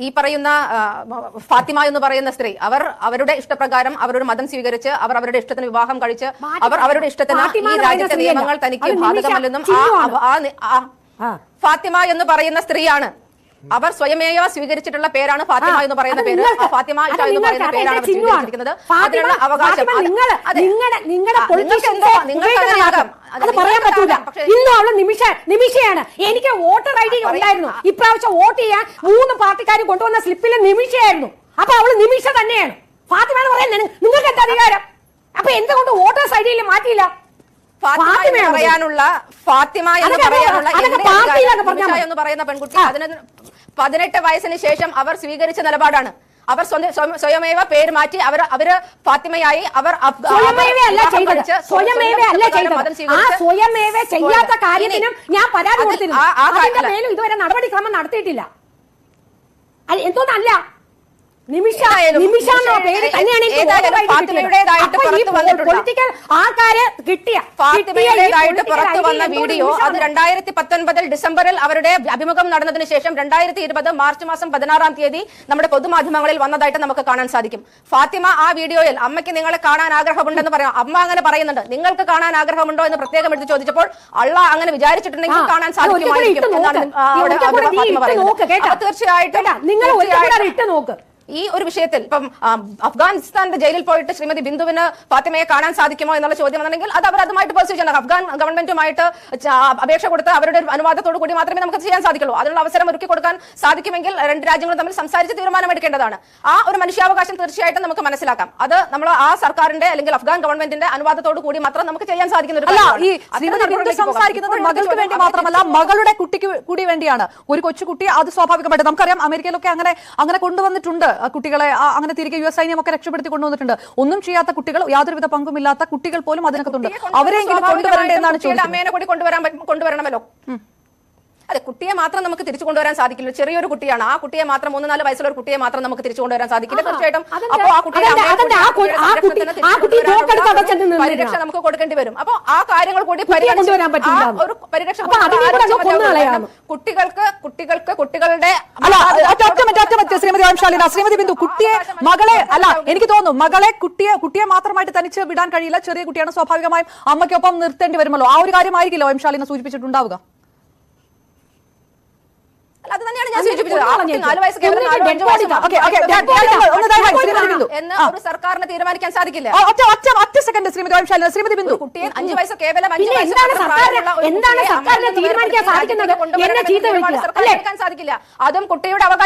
ഈ പറയുന്ന ഫാത്തിമ എന്ന് പറയുന്ന സ്ത്രീ അവരുടെ ഇഷ്ടപ്രകാരം അവരുടെ മതം സ്വീകരിച്ച് അവരുടെ ഇഷ്ടത്തിന് വിവാഹം കഴിച്ച് അവരുടെ ഇഷ്ടത്തിന് ഈ രാജ്യത്തെ നിയമങ്ങൾ തനിക്ക് ബാധകമല്ലെന്നും ഫാത്തിമ എന്ന് പറയുന്ന സ്ത്രീയാണ്. അവർ സ്വയമേവ സ്വീകരിച്ചിട്ടുള്ള പേരാണ് ഫാത്തിമ എന്ന് പറയുന്ന പേര്. ഫാത്തിമ എന്ന് പറയുന്ന പേരാണ് സ്വീകരിച്ചിരിക്കുന്നത്. അതിനുള്ള അവകാശം നിമിഷയാണ്. എനിക്ക് വോട്ടർ ഐ ഡി ഉണ്ടായിരുന്നു. ഇപ്രാവശ്യം വോട്ട് ചെയ്യാൻ 3 പാർട്ടിക്കാർ കൊണ്ടുവന്ന സ്ലിപ്പിൽ നിമിഷയായിരുന്നു. അപ്പൊ അവള് നിമിഷ തന്നെയാണ്. ഫാത്തിമ എന്ന് പറയുന്നത് നിങ്ങൾക്ക് എന്താ അധികാരം? അപ്പൊ എന്തുകൊണ്ട് വോട്ടേഴ്സ് ഐ ഡിയിൽ മാറ്റിയില്ല? ഫാത്തിമ എന്ന് പറയാനുള്ള എന്ന് പറയുന്ന പെൺകുട്ടി 18 വയസ്സിന് ശേഷം അവർ സ്വീകരിച്ച നിലപാടാണ്. അവർ സ്വയമേവ പേര് മാറ്റി അവര് ഫാത്തിമയായി ചെയ്യാത്ത കാര്യത്തിനും ഞാൻ പരാതി കൊടുത്തിരുന്നു. ഇതുവരെ നടപടിക്രമം നടത്തിയിട്ടില്ല. എന്തോന്നല്ല പൊളിറ്റിക്കൽ ആൾക്കാര് ഫാത്തിമയുടേതായിട്ട് പുറത്തു വന്ന വീഡിയോ അത് 2019 ഡിസംബറിൽ അവരുടെ അഭിമുഖം നടന്നതിന് ശേഷം 2020 മാർച്ച് മാസം 16-ാം തീയതി നമ്മുടെ പൊതുമാധ്യമങ്ങളിൽ വന്നതായിട്ട് നമുക്ക് കാണാൻ സാധിക്കും. ഫാത്തിമ ആ വീഡിയോയിൽ അമ്മയ്ക്ക് നിങ്ങളെ കാണാൻ ആഗ്രഹമുണ്ടെന്ന് പറയാം. അമ്മ അങ്ങനെ പറയുന്നുണ്ട്. നിങ്ങൾക്ക് കാണാൻ ആഗ്രഹമുണ്ടോ എന്ന് പ്രത്യേകം എടുത്ത് ചോദിച്ചപ്പോൾ അള്ളാഹ് അങ്ങനെ വിചാരിച്ചിട്ടുണ്ടെങ്കിൽ കാണാൻ സാധിക്കുമായിരിക്കും എന്നാണ് തീർച്ചയായിട്ടും ഈ ഒരു വിഷയത്തിൽ ഇപ്പം അഫ്ഗാനിസ്ഥാന്റെ ജയിലിൽ പോയിട്ട് ശ്രീമതി ബിന്ദുവിന് ഫാത്തിമയെ കാണാൻ സാധിക്കുമോ എന്നുള്ള ചോദ്യം വന്നെങ്കിൽ അത് അവർ അതുമായിട്ട് പെർസ്യൂ ചെയ്യണം. അഫ്ഗാൻ ഗവൺമെന്റുമായിട്ട് അപേക്ഷ കൊടുത്ത് അവരുടെ അനുവാദത്തോടു കൂടി മാത്രമേ നമുക്ക് ചെയ്യാൻ സാധിക്കുള്ളൂ. അതിനുള്ള അവസരം ഒരുക്കി കൊടുക്കാൻ സാധിക്കുമെങ്കിൽ 2 രാജ്യങ്ങളും തമ്മിൽ സംസാരിച്ച് തീരുമാനമെടുക്കേണ്ടതാണ്. ആ ഒരു മനുഷ്യാവകാശം തീർച്ചയായിട്ടും നമുക്ക് മനസ്സിലാക്കാം. അത് നമ്മൾ ആ സർക്കാരിന്റെ അല്ലെങ്കിൽ അഫ്ഗാൻ ഗവൺമെന്റിന്റെ അനുവാദത്തോടു കൂടി മാത്രം നമുക്ക് ചെയ്യാൻ സാധിക്കുന്ന ഒരു സംസാരിക്കുന്നത് മകൾക്ക് വേണ്ടി മാത്രമല്ല, മകളുടെ കുട്ടിക്ക് കൂടി വേണ്ടിയാണ്. ഒരു കൊച്ചുകുട്ടി അത് സ്വാഭാവികമായിട്ട് നമുക്കറിയാം. അമേരിക്കയിലൊക്കെ അങ്ങനെ കൊണ്ടുവന്നിട്ടുണ്ട് കുട്ടികളെ. അങ്ങനെ തിരികെ US സൈന്യമൊക്കെ രക്ഷപ്പെടുത്തി കൊണ്ടുവന്നിട്ടുണ്ട്. ഒന്നും ചെയ്യാത്ത കുട്ടികൾ, യാതൊരുവിധ പങ്കുമില്ലാത്ത കുട്ടികൾ പോലും അതിനകത്തുണ്ട്. അവരെങ്കിലും കൊണ്ടുവരേണ്ടത് എന്നാണ് ചോദിച്ചത്. അമ്മേനെ കൂടി കൊണ്ടുവരണമല്ലോ. അതെ, കുട്ടിയെ മാത്രം നമുക്ക് തിരിച്ചു കൊണ്ടുവരാൻ സാധിക്കില്ല. ചെറിയൊരു കുട്ടിയാണ്. ആ കുട്ടിയെ മാത്രം 3-4 വയസ്സുള്ള ഒരു കുട്ടിയെ മാത്രം നമുക്ക് തിരിച്ചു കൊണ്ടുവരാൻ സാധിക്കില്ല. തീർച്ചയായിട്ടും അപ്പോൾ ആ കുട്ടിയെ പരിരക്ഷ നമുക്ക് കൊടുക്കേണ്ടി വരും. അപ്പൊ ആ കാര്യങ്ങൾ കൂടി പരിരക്ഷ കുട്ടികളുടെ ശ്രീമതി ബിന്ദു, കുട്ടിയെ മകളെ എനിക്ക് തോന്നുന്നു മകളെ കുട്ടിയെ മാത്രമായിട്ട് തനിച്ച് വിടാൻ കഴിയില്ല. ചെറിയ കുട്ടിയാണ്. സ്വാഭാവികമായും അമ്മയ്ക്കൊപ്പം നിർത്തേണ്ടി വരുമല്ലോ. ആ ഒരു കാര്യമായിരിക്കില്ല ശാലിന സൂചിപ്പിച്ചിട്ടുണ്ടാവുക. അത് തന്നെയാണ് ഞാൻ സൂചിപ്പിച്ചത്. 4 വയസ്സ് എന്ന് ഒരു സർക്കാരിന് തീരുമാനിക്കാൻ സാധിക്കില്ല. ഒറ്റ സെക്കൻഡ് ശ്രീമതി ബിന്ദു, കുട്ടിയെ 5 വയസ്സ് കേവലം 5 വയസ്സ് എന്താണ് സർക്കാരിന് തീരുമാനിക്കാൻ സാധിക്കുന്നത്? സാധിക്കില്ല. അതും കുട്ടിയുടെ അവകാശം.